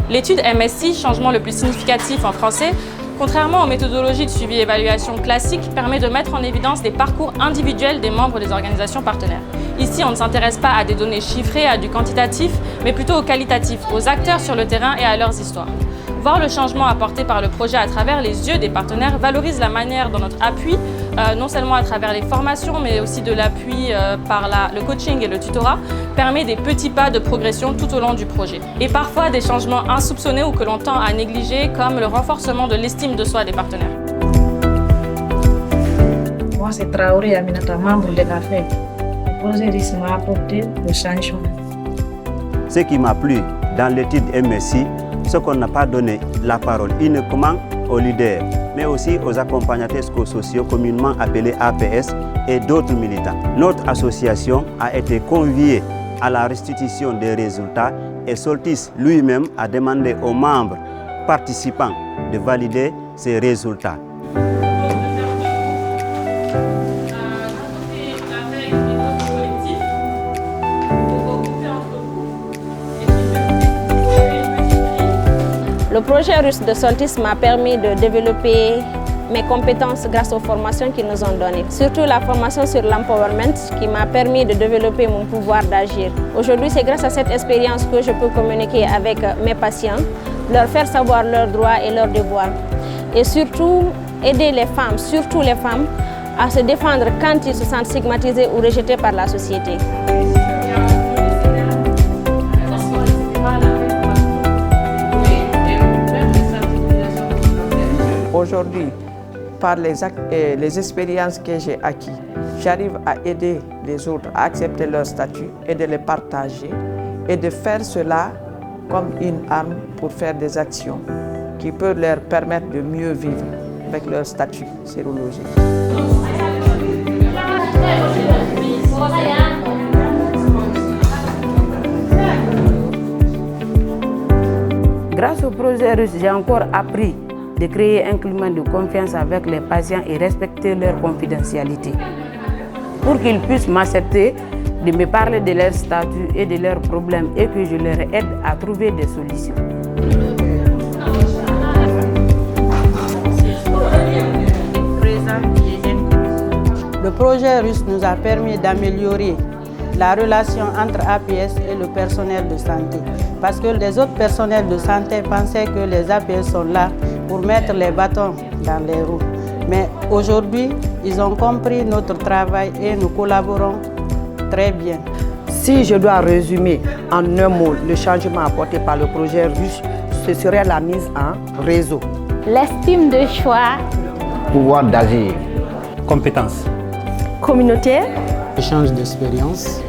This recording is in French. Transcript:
L'étude MSI, changement le plus significatif en français, contrairement aux méthodologies de suivi et évaluation classiques, permet de mettre en évidence des parcours individuels des membres des organisations partenaires. Ici, on ne s'intéresse pas à des données chiffrées, à du quantitatif, mais plutôt au qualitatif, aux acteurs sur le terrain et à leurs histoires. Voir le changement apporté par le projet à travers les yeux des partenaires valorise la manière dont notre appui, non seulement à travers les formations, mais aussi de l'appui par le coaching et le tutorat, permet des petits pas de progression tout au long du projet. Et parfois des changements insoupçonnés ou que l'on tend à négliger, comme le renforcement de l'estime de soi des partenaires. Moi, c'est Traoré Aminata, membre de la FED. Le projet RIS m'a apporté le changement. Ce qui m'a plu dans l'étude MSI, c'est qu'on n'a pas donné la parole uniquement aux leaders, mais aussi aux accompagnateurs sociaux communément appelés APS et d'autres militants. Notre association a été conviée à la restitution des résultats et Soltis lui-même a demandé aux membres participants de valider ces résultats. Le projet russe de Soltis m'a permis de développer mes compétences grâce aux formations qu'ils nous ont données. Surtout la formation sur l'empowerment qui m'a permis de développer mon pouvoir d'agir. Aujourd'hui, c'est grâce à cette expérience que je peux communiquer avec mes patients, leur faire savoir leurs droits et leurs devoirs. Et surtout, aider les femmes, surtout les femmes, à se défendre quand ils se sentent stigmatisés ou rejetés par la société. Aujourd'hui, par les expériences que j'ai acquises, j'arrive à aider les autres à accepter leur statut et de les partager et de faire cela comme une arme pour faire des actions qui peuvent leur permettre de mieux vivre avec leur statut sérologique. Grâce au projet russe, j'ai encore appris de créer un climat de confiance avec les patients et respecter leur confidentialité. Pour qu'ils puissent m'accepter, de me parler de leur statut et de leurs problèmes et que je leur aide à trouver des solutions. Le projet russe nous a permis d'améliorer la relation entre APS et le personnel de santé. Parce que les autres personnels de santé pensaient que les APS sont là pour mettre les bâtons dans les roues. Mais aujourd'hui, ils ont compris notre travail et nous collaborons très bien. Si je dois résumer en un mot le changement apporté par le projet russe, ce serait la mise en réseau. L'estime de choix. Pouvoir d'agir. Compétences. Communautaire. Échange d'expérience.